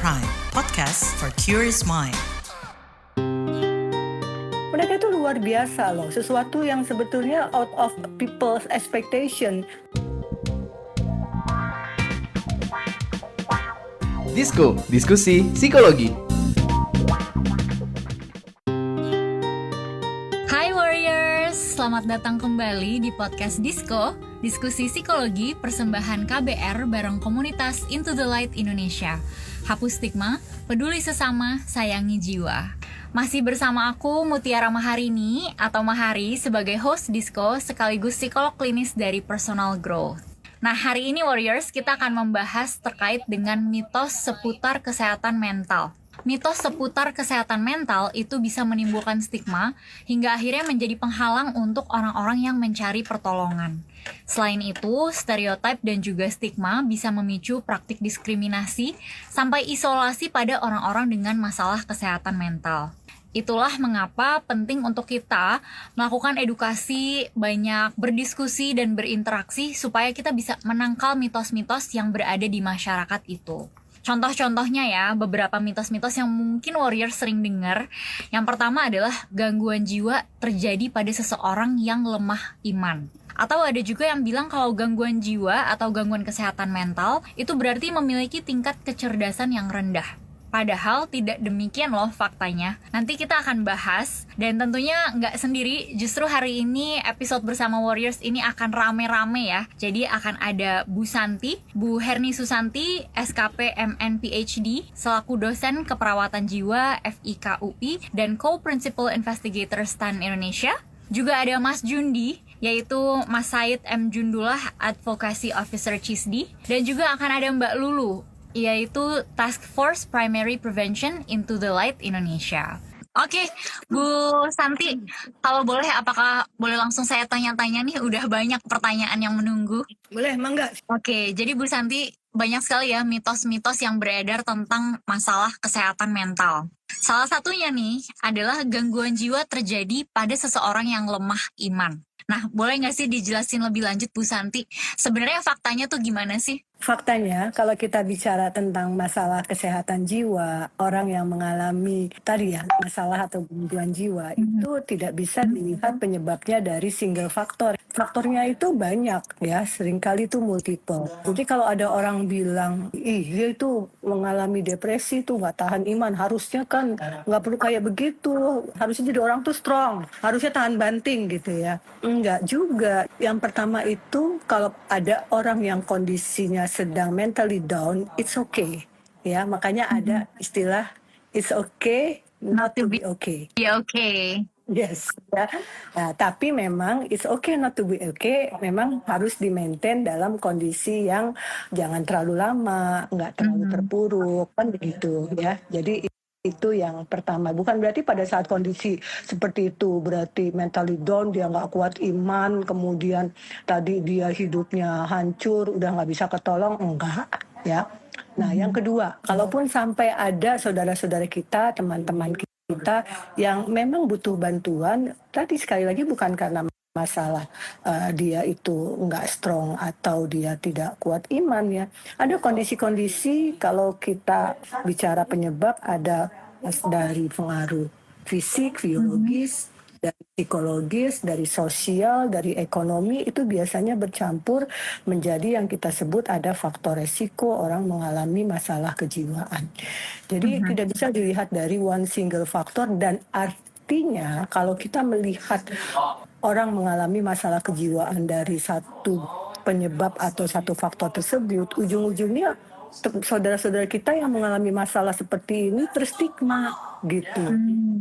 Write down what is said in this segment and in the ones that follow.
Prime, podcast for curious mind. Mereka itu luar biasa loh, sesuatu yang sebetulnya out of people's expectation. Disko, diskusi psikologi. Hai Warriors, selamat datang kembali di podcast Disko, diskusi psikologi persembahan KBR bareng komunitas Into the Light Indonesia. Hapus stigma, peduli sesama, sayangi jiwa. Masih bersama aku Mutiara Maharini atau Mahari sebagai host Disko sekaligus psikolog klinis dari Personal Growth. Nah, hari ini Warriors kita akan membahas terkait dengan mitos seputar kesehatan mental. Mitos seputar kesehatan mental itu bisa menimbulkan stigma hingga akhirnya menjadi penghalang untuk orang-orang yang mencari pertolongan. Selain itu, stereotip dan juga stigma bisa memicu praktik diskriminasi sampai isolasi pada orang-orang dengan masalah kesehatan mental. Itulah mengapa penting untuk kita melakukan edukasi, banyak berdiskusi dan berinteraksi supaya kita bisa menangkal mitos-mitos yang berada di masyarakat itu. Contoh-contohnya ya, beberapa mitos-mitos yang mungkin warrior sering dengar. Yang pertama adalah gangguan jiwa terjadi pada seseorang yang lemah iman. Atau ada juga yang bilang kalau gangguan jiwa atau gangguan kesehatan mental itu berarti memiliki tingkat kecerdasan yang rendah. Padahal tidak demikian loh faktanya. Nanti kita akan bahas, dan tentunya nggak sendiri, justru hari ini episode bersama Warriors ini akan rame-rame ya. Jadi akan ada Bu Santi, Bu Herni Susanti, SKP MN PhD, selaku dosen keperawatan jiwa FIK UI, dan Co-Principal Investigator STAN Indonesia. Juga ada Mas Jundi, yaitu Mas Said M. Jundullah, Advocacy Officer CISDI, dan juga akan ada Mbak Lulu, yaitu Task Force Primary Prevention Into the Light Indonesia. Oke, Bu Santi, kalau boleh apakah boleh langsung saya tanya-tanya nih, udah banyak pertanyaan yang menunggu. Boleh, emang enggak? Oke, jadi Bu Santi, banyak sekali ya mitos-mitos yang beredar tentang masalah kesehatan mental. Salah satunya nih adalah gangguan jiwa terjadi pada seseorang yang lemah iman. Nah, boleh nggak sih dijelasin lebih lanjut Bu Santi, sebenarnya faktanya tuh gimana sih? Faktanya, kalau kita bicara tentang masalah kesehatan jiwa, orang yang mengalami tadi ya, masalah atau gangguan jiwa, itu tidak bisa dilihat penyebabnya dari single faktor. Faktornya itu banyak ya, seringkali itu multiple. Jadi kalau ada orang bilang, dia itu mengalami depresi tuh nggak tahan iman, harusnya kan nggak perlu kayak begitu, harusnya jadi orang tuh strong, harusnya tahan banting gitu ya. Enggak juga. Yang pertama itu kalau ada orang yang kondisinya sedang mentally down, it's okay. Ya, makanya ada istilah it's okay not to be okay. Ya oke. Yes, ya. Nah, tapi memang it's okay not to be okay, memang harus di-maintain dalam kondisi yang jangan terlalu lama, nggak terlalu terpuruk, kan begitu ya. Jadi itu yang pertama. Bukan berarti pada saat kondisi seperti itu berarti mentally down, dia nggak kuat iman, kemudian tadi dia hidupnya hancur, udah nggak bisa ketolong, enggak ya. Nah, yang kedua, kalaupun sampai ada saudara-saudara kita, teman-teman kita yang memang butuh bantuan, tadi sekali lagi bukan karena masalah dia itu nggak strong atau dia tidak kuat iman ya. Ada kondisi-kondisi kalau kita bicara penyebab ada dari pengaruh fisik, biologis, dari psikologis, dari sosial, dari ekonomi, itu biasanya bercampur menjadi yang kita sebut ada faktor resiko orang mengalami masalah kejiwaan. Jadi tidak bisa dilihat dari one single factor, dan artinya kalau kita melihat orang mengalami masalah kejiwaan dari satu penyebab atau satu faktor tersebut, ujung-ujungnya saudara-saudara kita yang mengalami masalah seperti ini terstigma gitu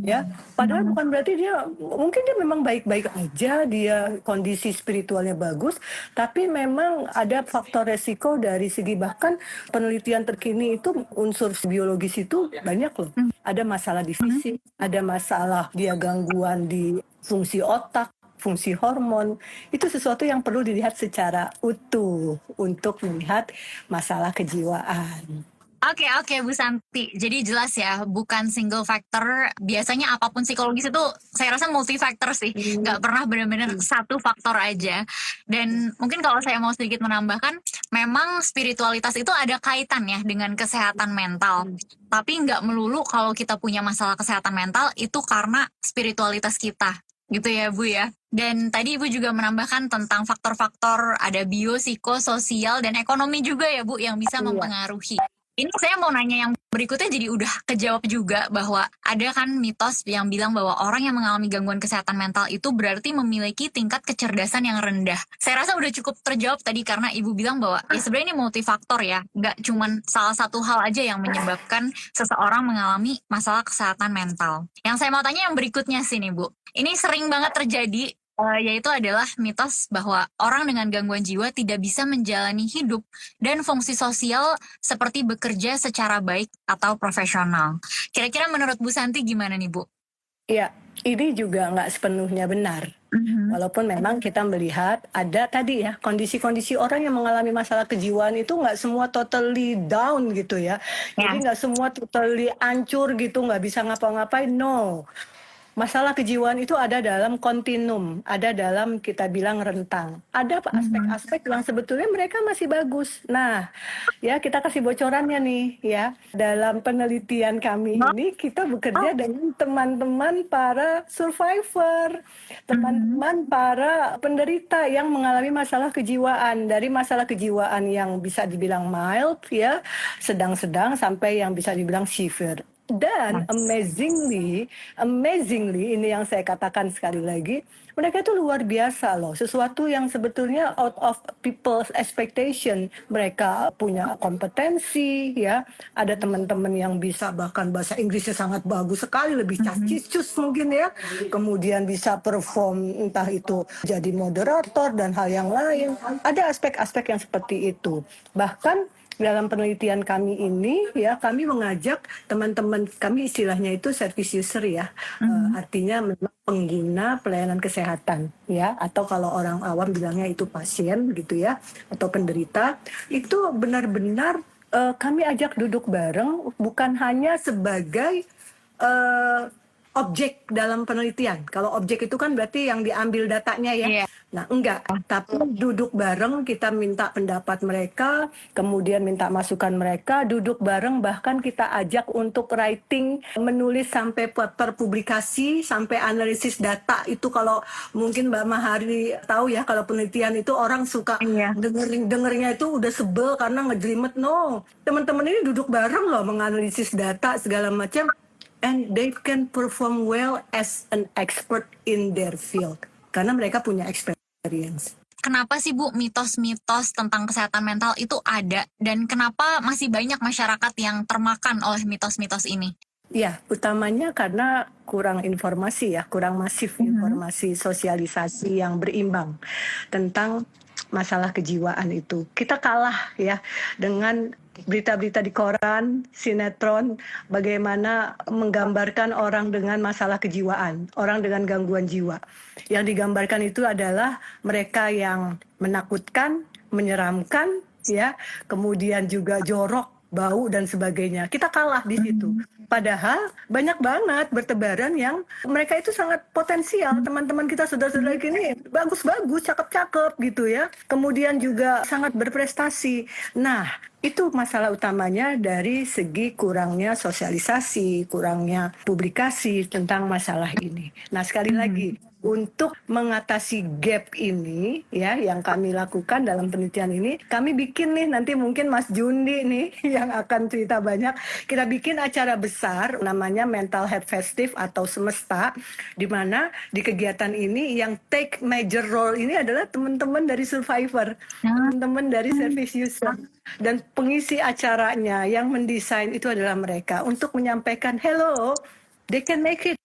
ya. Padahal bukan berarti mungkin dia memang baik-baik aja, dia kondisi spiritualnya bagus, tapi memang ada faktor resiko dari segi, bahkan penelitian terkini itu unsur biologis itu banyak loh. Ada masalah di fisik, ada masalah dia gangguan di fungsi otak, fungsi hormon. Itu sesuatu yang perlu dilihat secara utuh untuk melihat masalah kejiwaan. Oke, Bu Santi. Jadi jelas ya, bukan single factor. Biasanya apapun psikologis itu saya rasa multi factor sih. Nggak pernah benar-benar satu faktor aja. Dan mungkin kalau saya mau sedikit menambahkan, memang spiritualitas itu ada kaitan ya dengan kesehatan mental. Tapi nggak melulu kalau kita punya masalah kesehatan mental itu karena spiritualitas kita. Gitu ya Bu ya. Dan tadi Ibu juga menambahkan tentang faktor-faktor ada biopsikososial dan ekonomi juga ya Bu yang bisa Iya. mempengaruhi. Ini saya mau nanya yang berikutnya jadi udah kejawab juga bahwa ada kan mitos yang bilang bahwa orang yang mengalami gangguan kesehatan mental itu berarti memiliki tingkat kecerdasan yang rendah. Saya rasa udah cukup terjawab tadi karena Ibu bilang bahwa ya sebenarnya ini multifaktor ya. Nggak cuman salah satu hal aja yang menyebabkan seseorang mengalami masalah kesehatan mental. Yang saya mau tanya yang berikutnya sih nih Bu. Ini sering banget terjadi yaitu adalah mitos bahwa orang dengan gangguan jiwa tidak bisa menjalani hidup dan fungsi sosial seperti bekerja secara baik atau profesional. Kira-kira menurut Bu Santi gimana nih Bu? Ya, ini juga nggak sepenuhnya benar. Walaupun memang kita melihat ada tadi ya kondisi-kondisi orang yang mengalami masalah kejiwaan itu nggak semua totally down gitu ya. Jadi nggak semua totally hancur gitu, nggak bisa ngapa-ngapain. No. Masalah kejiwaan itu ada dalam kontinum, ada dalam kita bilang rentang. Ada aspek-aspek yang sebetulnya mereka masih bagus. Nah, ya kita kasih bocorannya nih ya. Dalam penelitian kami ini kita bekerja dengan teman-teman para survivor, teman-teman para penderita yang mengalami masalah kejiwaan. Dari masalah kejiwaan yang bisa dibilang mild ya, sedang-sedang sampai yang bisa dibilang severe. Dan amazingly ini yang saya katakan sekali lagi, mereka itu luar biasa loh. Sesuatu yang sebetulnya out of people's expectation. Mereka punya kompetensi ya. Ada teman-teman yang bisa bahkan bahasa Inggrisnya sangat bagus sekali, lebih cacicus mungkin ya. Kemudian bisa perform entah itu jadi moderator dan hal yang lain. Ada aspek-aspek yang seperti itu. Bahkan dalam penelitian kami ini ya kami mengajak teman-teman kami istilahnya itu service user ya. Artinya memang pengguna pelayanan kesehatan ya, atau kalau orang awam bilangnya itu pasien gitu ya, atau penderita. Itu benar-benar kami ajak duduk bareng, bukan hanya sebagai objek dalam penelitian. Kalau objek itu kan berarti yang diambil datanya ya. Nah, enggak. Tapi duduk bareng, kita minta pendapat mereka, kemudian minta masukan mereka, duduk bareng, bahkan kita ajak untuk writing, menulis sampai paper publikasi, sampai analisis data. Itu kalau mungkin Mbak Mahari tahu ya, kalau penelitian itu orang suka dengernya itu udah sebel karena ngejelimet. No, teman-teman ini duduk bareng loh, menganalisis data segala macam. And they can perform well as an expert in their field. Karena mereka punya experience. Kenapa sih Bu mitos-mitos tentang kesehatan mental itu ada? Dan kenapa masih banyak masyarakat yang termakan oleh mitos-mitos ini? Ya, utamanya karena kurang informasi ya, kurang masif informasi sosialisasi yang berimbang tentang masalah kejiwaan itu. Kita kalah ya dengan berita-berita di koran, sinetron, bagaimana menggambarkan orang dengan masalah kejiwaan, orang dengan gangguan jiwa. Yang digambarkan itu adalah mereka yang menakutkan, menyeramkan, ya, kemudian juga jorok, bau dan sebagainya. Kita kalah di situ. Padahal banyak banget bertebaran yang mereka itu sangat potensial. Teman-teman kita saudara-saudara ini bagus-bagus, cakep-cakep gitu ya. Kemudian juga sangat berprestasi. Nah, itu masalah utamanya dari segi kurangnya sosialisasi, kurangnya publikasi tentang masalah ini. Nah, sekali lagi, untuk mengatasi gap ini ya yang kami lakukan dalam penelitian ini, kami bikin nih, nanti mungkin Mas Jundi nih yang akan cerita banyak, kita bikin acara besar namanya Mental Health Festive atau Semesta, di mana di kegiatan ini yang take major role ini adalah teman-teman dari survivor, teman-teman dari service user, dan pengisi acaranya yang mendesain itu adalah mereka untuk menyampaikan hello, they can make it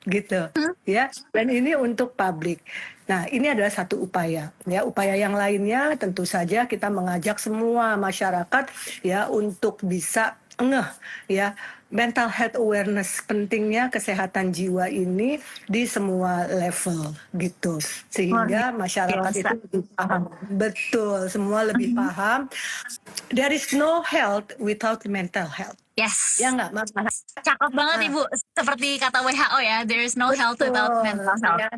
gitu ya, dan ini untuk publik. Nah, ini adalah satu upaya ya. Upaya yang lainnya tentu saja kita mengajak semua masyarakat ya untuk bisa ngeh ya, mental health awareness, pentingnya kesehatan jiwa ini di semua level gitu, sehingga masyarakat itu lebih paham. Betul, semua lebih paham. There is no health without mental health. Yes. Ya nggak, Mas? Cakep banget Ah. Ibu. Seperti kata WHO ya, there is no health without mental health. Ya.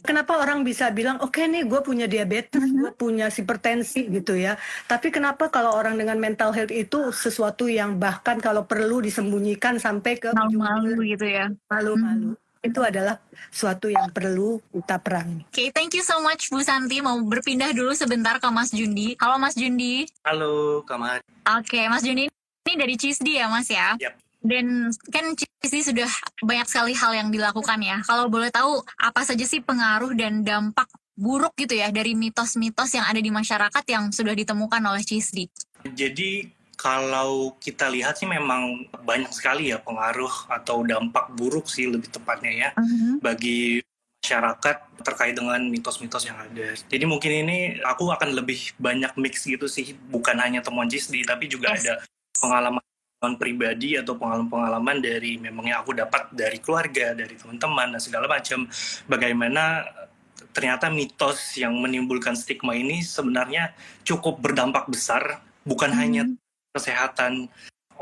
Kenapa orang bisa bilang, oke nih gue punya diabetes, gue punya hipertensi gitu ya. Tapi kenapa kalau orang dengan mental health itu sesuatu yang bahkan kalau perlu disembunyikan sampai ke Malu-malu gitu ya. malu-malu. Itu adalah suatu yang perlu kita perangi. Oke, thank you so much Bu Santi. Mau berpindah dulu sebentar ke Mas Jundi. Halo Mas Jundi. Halo, Kak Mari. Oke, Mas Jundi ini dari CISDI ya Mas ya? Yap. Dan kan CISDI sudah banyak sekali hal yang dilakukan ya. Kalau boleh tahu apa saja sih pengaruh dan dampak buruk gitu ya dari mitos-mitos yang ada di masyarakat yang sudah ditemukan oleh CISDI? Jadi kalau kita lihat sih memang banyak sekali ya pengaruh atau dampak buruk sih lebih tepatnya ya bagi masyarakat terkait dengan mitos-mitos yang ada. Jadi mungkin ini aku akan lebih banyak mix gitu sih, bukan hanya temuan CISDI tapi juga ada pengalaman pribadi atau pengalaman dari memang yang aku dapat dari keluarga, dari teman-teman dan segala macam. Bagaimana ternyata mitos yang menimbulkan stigma ini sebenarnya cukup berdampak besar, bukan hanya kesehatan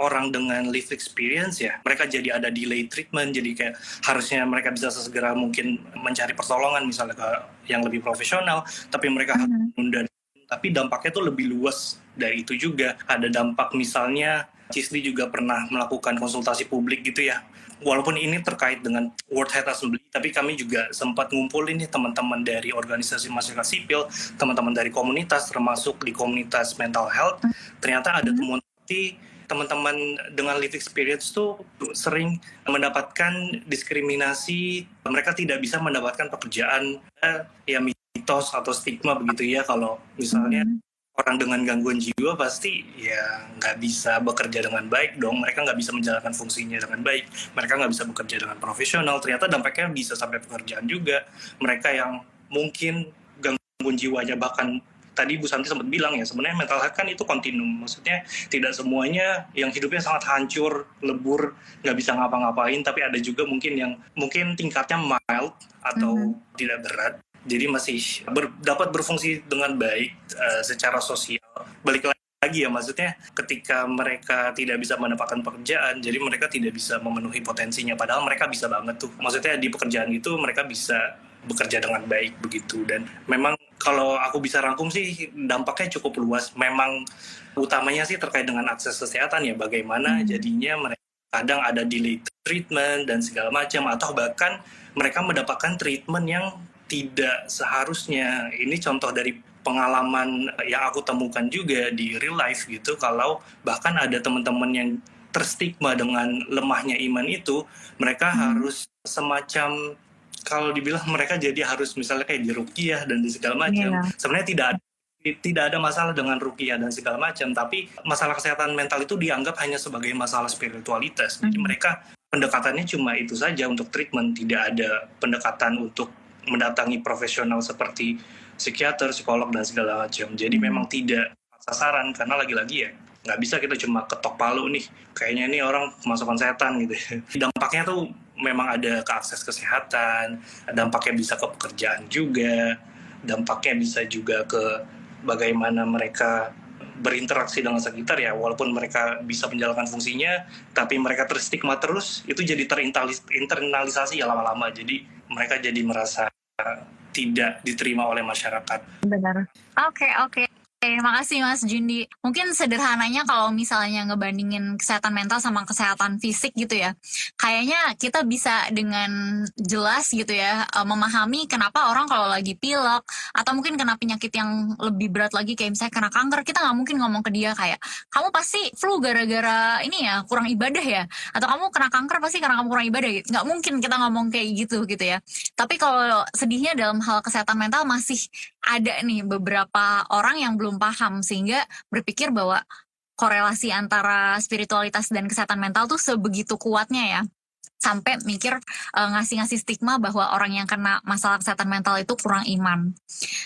orang dengan life experience ya, mereka jadi ada delay treatment, jadi kayak harusnya mereka bisa sesegera mungkin mencari pertolongan misalnya ke yang lebih profesional, tapi mereka harus menunda. Tapi dampaknya tuh lebih luas dari itu juga. Ada dampak misalnya, CISDI juga pernah melakukan konsultasi publik gitu ya. Walaupun ini terkait dengan World Health Assembly, tapi kami juga sempat ngumpulin nih teman-teman dari organisasi masyarakat sipil, teman-teman dari komunitas, termasuk di komunitas mental health. Ternyata ada temuan teman-teman dengan life experience tuh sering mendapatkan diskriminasi, mereka tidak bisa mendapatkan pekerjaan, ya mitos atau stigma begitu ya, kalau misalnya orang dengan gangguan jiwa pasti ya nggak bisa bekerja dengan baik dong, mereka nggak bisa menjalankan fungsinya dengan baik, mereka nggak bisa bekerja dengan profesional. Ternyata dampaknya bisa sampai pekerjaan juga. Mereka yang mungkin gangguan jiwanya, bahkan tadi Bu Santi sempat bilang ya, sebenarnya mental health kan itu kontinum, maksudnya tidak semuanya yang hidupnya sangat hancur, lebur, nggak bisa ngapa-ngapain, tapi ada juga mungkin yang mungkin tingkatnya mild atau tidak berat, jadi masih dapat berfungsi dengan baik secara sosial. Balik lagi ya, maksudnya ketika mereka tidak bisa mendapatkan pekerjaan, jadi mereka tidak bisa memenuhi potensinya, padahal mereka bisa banget tuh, maksudnya di pekerjaan itu mereka bisa bekerja dengan baik begitu. Dan memang kalau aku bisa rangkum sih dampaknya cukup luas. Memang utamanya sih terkait dengan akses kesehatan ya, bagaimana jadinya mereka kadang ada delay treatment dan segala macam, atau bahkan mereka mendapatkan treatment yang tidak seharusnya. Ini contoh dari pengalaman yang aku temukan juga di real life gitu, kalau bahkan ada teman-teman yang terstigma dengan lemahnya iman itu, mereka harus semacam, kalau dibilang mereka jadi harus misalnya kayak diruqyah dan di segala macam. Sebenarnya tidak ada masalah dengan ruqyah dan segala macam, tapi masalah kesehatan mental itu dianggap hanya sebagai masalah spiritualitas. Jadi mereka pendekatannya cuma itu saja untuk treatment, tidak ada pendekatan untuk mendatangi profesional seperti psikiater, psikolog dan segala macam. Jadi memang tidak sasaran, karena lagi-lagi ya nggak bisa kita cuma ketok palu nih, kayaknya ini orang kemasukan setan gitu. Dampaknya tuh memang ada ke akses kesehatan, dampaknya bisa ke pekerjaan juga, dampaknya bisa juga ke bagaimana mereka berinteraksi dengan sekitar ya, walaupun mereka bisa menjalankan fungsinya, tapi mereka terstigma terus, itu jadi terinternalisasi ya lama-lama, jadi mereka jadi merasa tidak diterima oleh masyarakat. Benar. Oke. Makasih Mas Jundi. Mungkin sederhananya kalau misalnya ngebandingin kesehatan mental sama kesehatan fisik gitu ya, kayaknya kita bisa dengan jelas gitu ya memahami kenapa orang kalau lagi pilek atau mungkin kena penyakit yang lebih berat lagi kayak misalnya kena kanker, kita nggak mungkin ngomong ke dia kayak kamu pasti flu gara-gara ini ya kurang ibadah ya, atau kamu kena kanker pasti karena kamu kurang ibadah gitu. Nggak mungkin kita ngomong kayak gitu ya. Tapi kalau sedihnya dalam hal kesehatan mental masih ada nih beberapa orang yang belum paham sehingga berpikir bahwa korelasi antara spiritualitas dan kesehatan mental tuh sebegitu kuatnya ya, sampai mikir ngasih stigma bahwa orang yang kena masalah kesehatan mental itu kurang iman.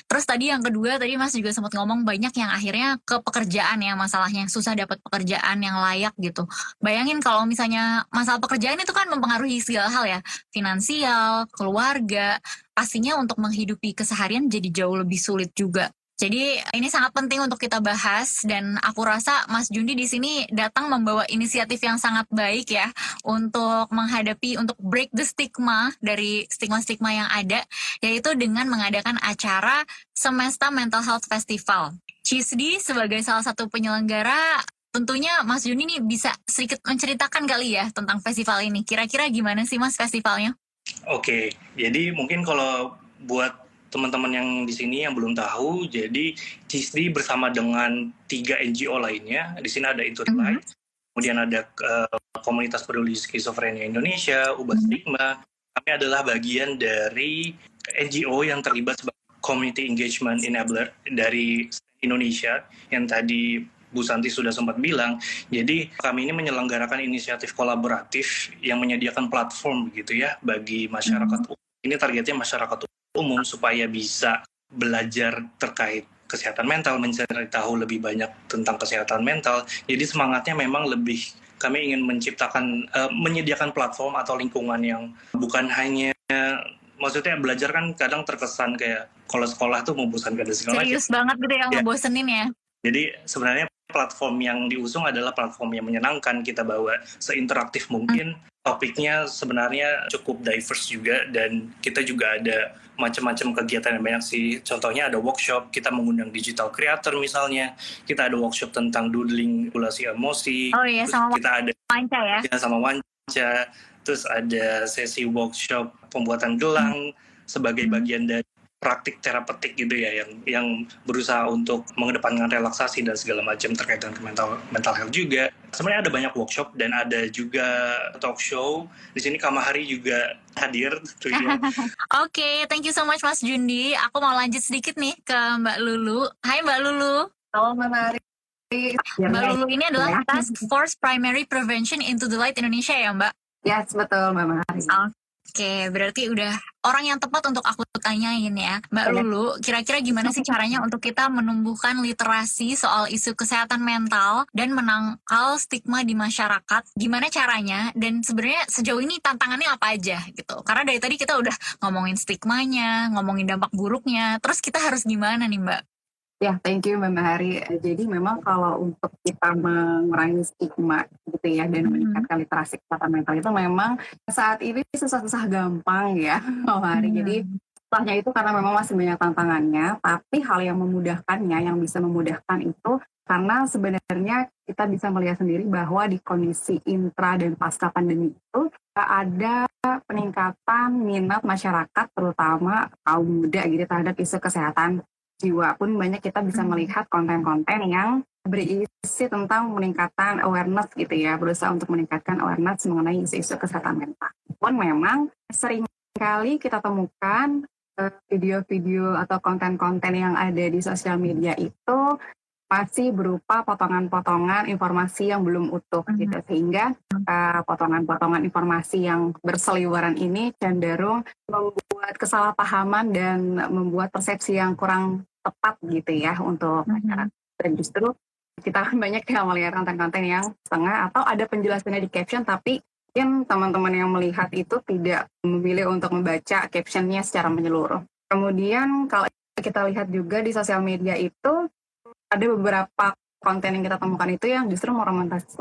Terus tadi yang kedua, tadi Mas juga sempat ngomong banyak yang akhirnya ke pekerjaan ya, masalahnya susah dapat pekerjaan yang layak gitu. Bayangin kalau misalnya masalah pekerjaan itu kan mempengaruhi segala hal ya, finansial, keluarga, pastinya untuk menghidupi keseharian jadi jauh lebih sulit juga. Jadi ini sangat penting untuk kita bahas dan aku rasa Mas Jundi di sini datang membawa inisiatif yang sangat baik ya untuk menghadapi, untuk break the stigma dari stigma-stigma yang ada, yaitu dengan mengadakan acara Semesta Mental Health Festival. CISDI sebagai salah satu penyelenggara, tentunya Mas Jundi nih bisa sedikit menceritakan kali ya tentang festival ini. Kira-kira gimana sih Mas festivalnya? Oke, jadi mungkin kalau buat teman-teman yang di sini yang belum tahu, jadi CISDI bersama dengan 3 NGO lainnya, di sini ada Into the Light, kemudian ada Komunitas Peduli Skizofrenia Indonesia, Ubah Stigma. Kami adalah bagian dari NGO yang terlibat sebagai Community Engagement Enabler dari Indonesia, yang tadi Bu Santi sudah sempat bilang. Jadi kami ini menyelenggarakan inisiatif kolaboratif yang menyediakan platform gitu ya bagi masyarakat. Ini targetnya masyarakat umum supaya bisa belajar terkait kesehatan mental, mencari tahu lebih banyak tentang kesehatan mental. Jadi semangatnya memang lebih kami ingin menyediakan platform atau lingkungan yang bukan hanya, maksudnya belajar kan kadang terkesan kayak kalau sekolah tuh membosankan dan segala macam. Serius banget gitu ya, ngebosenin ya. Jadi sebenarnya platform yang diusung adalah platform yang menyenangkan, kita bawa seinteraktif mungkin. Topiknya sebenarnya cukup diverse juga, dan kita juga ada macam-macam kegiatan yang banyak sih. Contohnya ada workshop, kita mengundang digital creator misalnya. Kita ada workshop tentang doodling, regulasi emosi. Oh iya, sama kita ada Wanca ya. Sama Wanca. Terus ada sesi workshop pembuatan gelang sebagai bagian dari praktik terapeutik gitu ya, yang berusaha untuk mengedepankan relaksasi dan segala macam terkait dengan mental health juga. Sebenarnya ada banyak workshop dan ada juga talk show. Di sini Kamahari juga hadir tuh ya. Oke, thank you so much Mas Jundi. Aku mau lanjut sedikit nih ke Mbak Lulu. Hai Mbak Lulu. Halo Kamahari. Mbak Lulu ini adalah Task Force Primary Prevention Into the Light Indonesia ya Mbak? Yes, betul Mbak Mahari. Oke, berarti udah orang yang tepat untuk aku tanyain ya. Mbak Lulu, kira-kira gimana sih caranya untuk kita menumbuhkan literasi soal isu kesehatan mental dan menangkal stigma di masyarakat? Gimana caranya? Dan sebenarnya sejauh ini tantangannya apa aja gitu? Karena dari tadi kita udah ngomongin stigmanya, ngomongin dampak buruknya, terus kita harus gimana nih Mbak? Ya, thank you Mbak Mahari. Jadi memang kalau untuk kita mengurangi stigma gitu ya dan meningkatkan literasi kesehatan mental itu memang saat ini susah-susah gampang ya Mbak Mahari. Jadi setelahnya itu karena memang masih banyak tantangannya, tapi hal yang memudahkannya, yang bisa memudahkan itu karena sebenarnya kita bisa melihat sendiri bahwa di kondisi intra dan pasca pandemi itu ada peningkatan minat masyarakat terutama kaum muda gitu terhadap isu kesehatan jiwa. Pun banyak kita bisa melihat konten-konten yang berisi tentang meningkatkan awareness gitu ya, berusaha untuk meningkatkan awareness mengenai isu-isu kesehatan mental. Pun memang seringkali kita temukan video-video atau konten-konten yang ada di sosial media itu masih berupa potongan-potongan informasi yang belum utuh gitu, sehingga potongan-potongan informasi yang berseliweran ini cenderung membuat kesalahpahaman dan membuat persepsi yang kurang tepat gitu ya untuk masyarakat. Dan justru kita kan banyak yang melihat konten-konten yang setengah atau ada penjelasannya di caption, tapi mungkin teman-teman yang melihat itu tidak memilih untuk membaca captionnya secara menyeluruh. Kemudian kalau kita lihat juga di sosial media itu ada beberapa konten yang kita temukan itu yang justru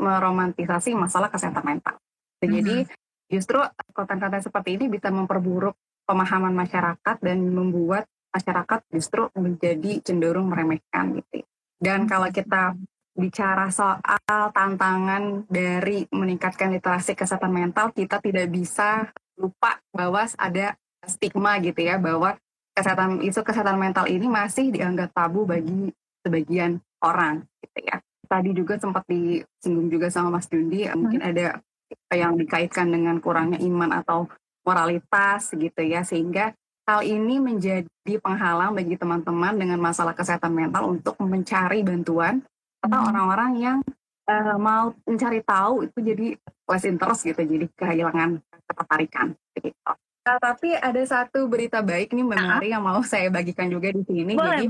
meromantisasi masalah kesehatan mental. Jadi justru konten-konten seperti ini bisa memperburuk pemahaman masyarakat dan membuat masyarakat justru menjadi cenderung meremehkan gitu. Dan kalau kita bicara soal tantangan dari meningkatkan literasi kesehatan mental, kita tidak bisa lupa bahwa ada stigma gitu ya, bahwa isu kesehatan mental ini masih dianggap tabu bagi sebagian orang gitu ya. Tadi juga sempat disinggung juga sama Mas Jundi, mungkin ada yang dikaitkan dengan kurangnya iman atau moralitas gitu ya, sehingga hal ini menjadi penghalang bagi teman-teman dengan masalah kesehatan mental untuk mencari bantuan atau orang-orang yang mau mencari tahu itu jadi less interest gitu, jadi kehilangan ketertarikan gitu. Tapi ada satu berita baik nih Mbak Mari yang mau saya bagikan juga di sini. Boleh,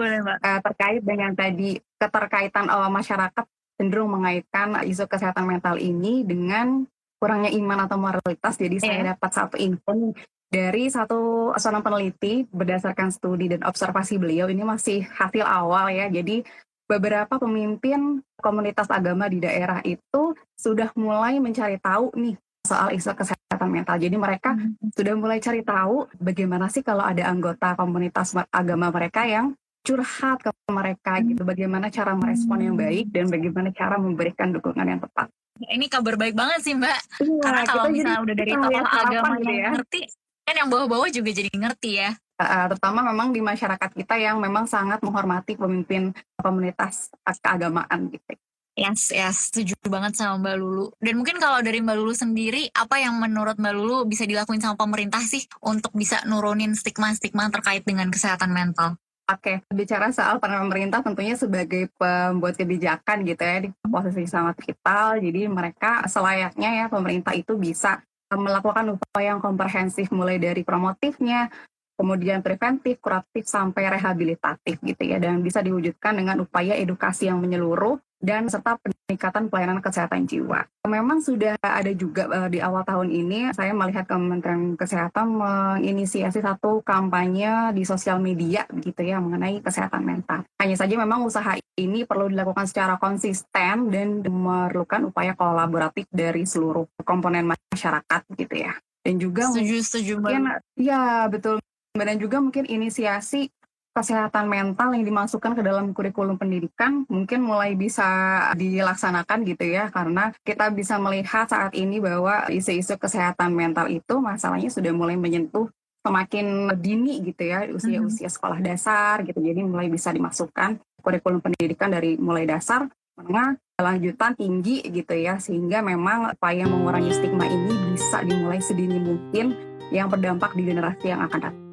terkait dengan tadi keterkaitan masyarakat cenderung mengaitkan isu kesehatan mental ini dengan kurangnya iman atau moralitas. Jadi saya dapat satu info Dari seorang peneliti berdasarkan studi dan observasi beliau, ini masih hasil awal ya. Jadi beberapa pemimpin komunitas agama di daerah itu sudah mulai mencari tahu nih soal isu kesehatan mental. Jadi mereka sudah mulai cari tahu bagaimana sih kalau ada anggota komunitas agama mereka yang curhat ke mereka gitu. Bagaimana cara merespon yang baik dan bagaimana cara memberikan dukungan yang tepat. Ini kabar baik banget sih Mbak. Iya, Karena kalau kita misalnya jadi udah dari kita tokoh lihat harapan agama gitu yang ya. ngerti, kan yang bawah-bawah juga jadi ngerti ya. Terutama memang di masyarakat kita yang memang sangat menghormati pemimpin komunitas keagamaan gitu. Yes, setuju banget sama Mbak Lulu. Dan mungkin kalau dari Mbak Lulu sendiri, apa yang menurut Mbak Lulu bisa dilakuin sama pemerintah sih untuk bisa nurunin stigma-stigma terkait dengan kesehatan mental? Oke, bicara soal peran pemerintah tentunya sebagai pembuat kebijakan gitu ya, di posisi sangat vital. Jadi mereka selayaknya ya pemerintah itu bisa melakukan upaya yang komprehensif mulai dari promotifnya, kemudian preventif, kuratif, sampai rehabilitatif gitu ya. Dan bisa diwujudkan dengan upaya edukasi yang menyeluruh dan serta peningkatan pelayanan kesehatan jiwa. Memang sudah ada juga di awal tahun ini, saya melihat Kementerian Kesehatan menginisiasi satu kampanye di sosial media gitu ya mengenai kesehatan mental. Hanya saja memang usaha ini perlu dilakukan secara konsisten dan memerlukan upaya kolaboratif dari seluruh komponen masyarakat gitu ya. Dan juga Setuju mungkin, ya betul. Dan juga mungkin inisiasi kesehatan mental yang dimasukkan ke dalam kurikulum pendidikan mungkin mulai bisa dilaksanakan gitu ya, karena kita bisa melihat saat ini bahwa isu-isu kesehatan mental itu masalahnya sudah mulai menyentuh semakin dini gitu ya, usia-usia sekolah dasar gitu. Jadi mulai bisa dimasukkan kurikulum pendidikan dari mulai dasar, menengah, lanjutan, tinggi gitu ya, sehingga memang upaya mengurangi stigma ini bisa dimulai sedini mungkin yang berdampak di generasi yang akan datang.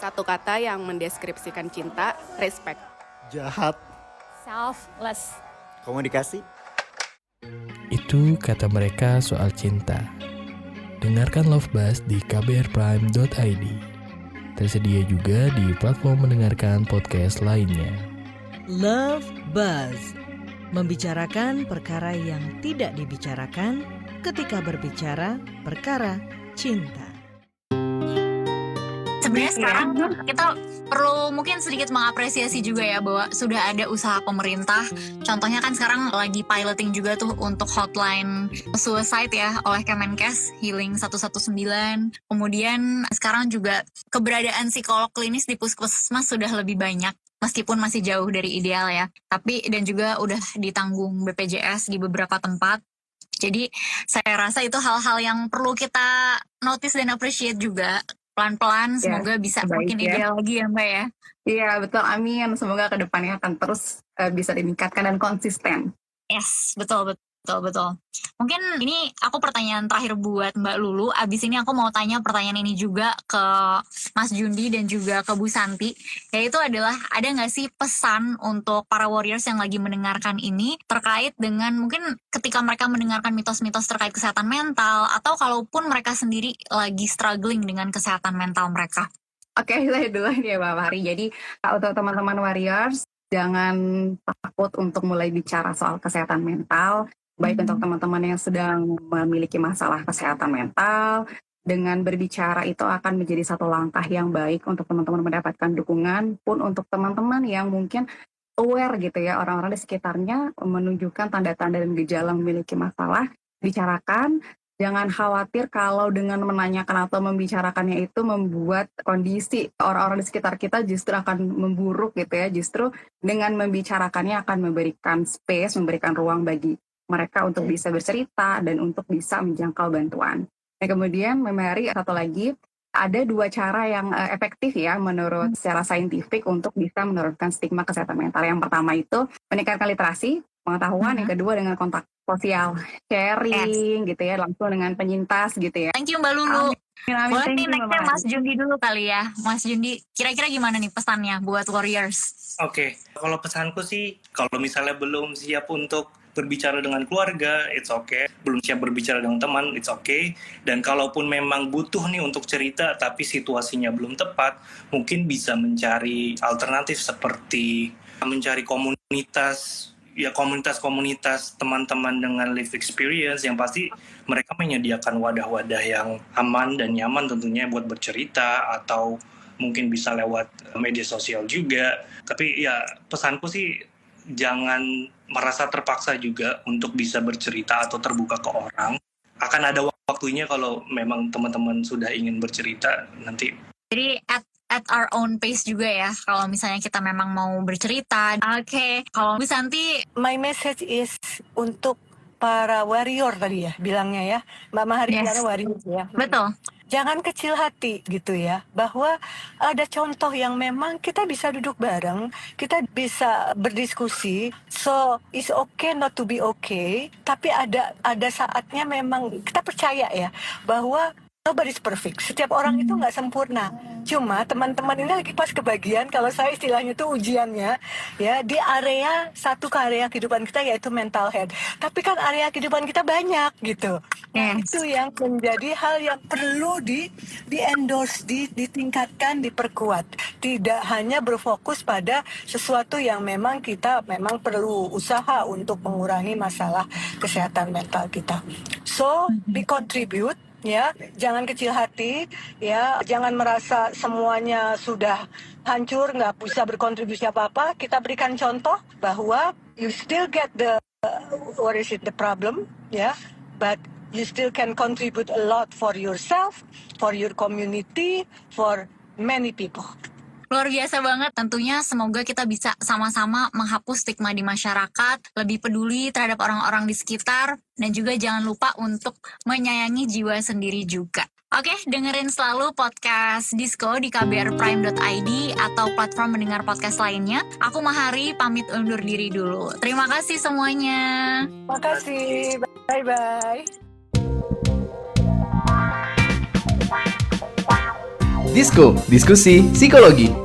Satu kata yang mendeskripsikan cinta, respect. Jahat. Selfless. Komunikasi. Itu kata mereka soal cinta. Dengarkan Love Buzz di kbrprime.id. Tersedia juga di platform mendengarkan podcast lainnya. Love Buzz. Membicarakan perkara yang tidak dibicarakan ketika berbicara perkara cinta. Sebenarnya sekarang kita perlu mungkin sedikit mengapresiasi juga ya bahwa sudah ada usaha pemerintah. Contohnya kan sekarang lagi piloting juga tuh untuk hotline suicide ya oleh Kemenkes, Healing 119. Kemudian sekarang juga keberadaan psikolog klinis di puskesmas sudah lebih banyak. Meskipun masih jauh dari ideal ya. Tapi dan juga udah ditanggung BPJS di beberapa tempat. Jadi saya rasa itu hal-hal yang perlu kita notice dan appreciate juga. Pelan-pelan semoga bisa makin ideal lagi ya Mbak ya. Iya betul, amin. Semoga kedepannya akan terus bisa ditingkatkan dan konsisten. Yes, betul. Mungkin ini aku pertanyaan terakhir buat Mbak Lulu. Abis ini aku mau tanya pertanyaan ini juga ke Mas Jundi dan juga ke Bu Santi. Yaitu adalah, ada nggak sih pesan untuk para warriors yang lagi mendengarkan ini terkait dengan mungkin ketika mereka mendengarkan mitos-mitos terkait kesehatan mental, atau kalaupun mereka sendiri lagi struggling dengan kesehatan mental mereka? Oke, saya duluan ya Mbak Fahri. Jadi untuk teman-teman warriors, jangan takut untuk mulai bicara soal kesehatan mental. Baik untuk teman-teman yang sedang memiliki masalah kesehatan mental, dengan berbicara itu akan menjadi satu langkah yang baik untuk teman-teman mendapatkan dukungan, pun untuk teman-teman yang mungkin aware gitu ya, orang-orang di sekitarnya menunjukkan tanda-tanda dan gejala memiliki masalah, bicarakan. Jangan khawatir kalau dengan menanyakan atau membicarakannya itu membuat kondisi orang-orang di sekitar kita justru akan memburuk gitu ya. Justru dengan membicarakannya akan memberikan space, memberikan ruang bagi mereka untuk bisa bercerita dan untuk bisa menjangkau bantuan. Dan kemudian Mary, satu lagi, ada dua cara yang efektif ya menurut secara saintifik untuk bisa menurunkan stigma kesehatan mental. Yang pertama itu meningkatkan literasi, pengetahuan. Yang kedua dengan kontak sosial, sharing gitu ya, langsung dengan penyintas gitu ya. Thank you Mbak Lulu. Boleh nih nextnya Mas Jundi. Jundi dulu kali ya. Mas Jundi, kira-kira gimana nih pesannya buat warriors? Oke, kalau pesanku sih, kalau misalnya belum siap untuk berbicara dengan keluarga, it's okay. Belum siap berbicara dengan teman, it's okay. Dan kalaupun memang butuh nih untuk cerita, tapi situasinya belum tepat, mungkin bisa mencari alternatif seperti mencari komunitas ya komunitas-komunitas teman-teman dengan live experience yang pasti mereka menyediakan wadah-wadah yang aman dan nyaman tentunya buat bercerita, atau mungkin bisa lewat media sosial juga. Tapi ya pesanku sih jangan merasa terpaksa juga untuk bisa bercerita atau terbuka ke orang. Akan ada waktunya kalau memang teman-teman sudah ingin bercerita nanti. Jadi at our own pace juga ya, kalau misalnya kita memang mau bercerita. Oke, kalau Bu Santi, My message is untuk para warrior tadi ya bilangnya ya, Mbak Mahari bilang warrior ya. betul. Jangan kecil hati gitu ya, bahwa ada contoh yang memang kita bisa duduk bareng, kita bisa berdiskusi. So it's okay not to be okay, tapi ada saatnya memang kita percaya ya bahwa nobody's perfect. Setiap orang itu nggak sempurna. Cuma teman-teman ini lagi pas kebagian, kalau saya istilahnya itu ujiannya, ya di satu area kehidupan kita yaitu mental health. Tapi kan area kehidupan kita banyak gitu. Itu yang menjadi hal yang perlu di endorse, ditingkatkan, diperkuat. Tidak hanya berfokus pada sesuatu yang memang kita memang perlu usaha untuk mengurangi masalah kesehatan mental kita. So we contribute. Ya, jangan kecil hati, ya, jangan merasa semuanya sudah hancur, nggak bisa berkontribusi apa-apa. Kita berikan contoh bahwa you still get the problem, ya, but you still can contribute a lot for yourself, for your community, for many people. Luar biasa banget, tentunya semoga kita bisa sama-sama menghapus stigma di masyarakat, lebih peduli terhadap orang-orang di sekitar, dan juga jangan lupa untuk menyayangi jiwa sendiri juga. Oke, dengerin selalu podcast Disko di kbrprime.id atau platform mendengar podcast lainnya. Aku Mahari, pamit undur diri dulu. Terima kasih semuanya. Terima kasih, bye-bye. Disko, diskusi psikologi.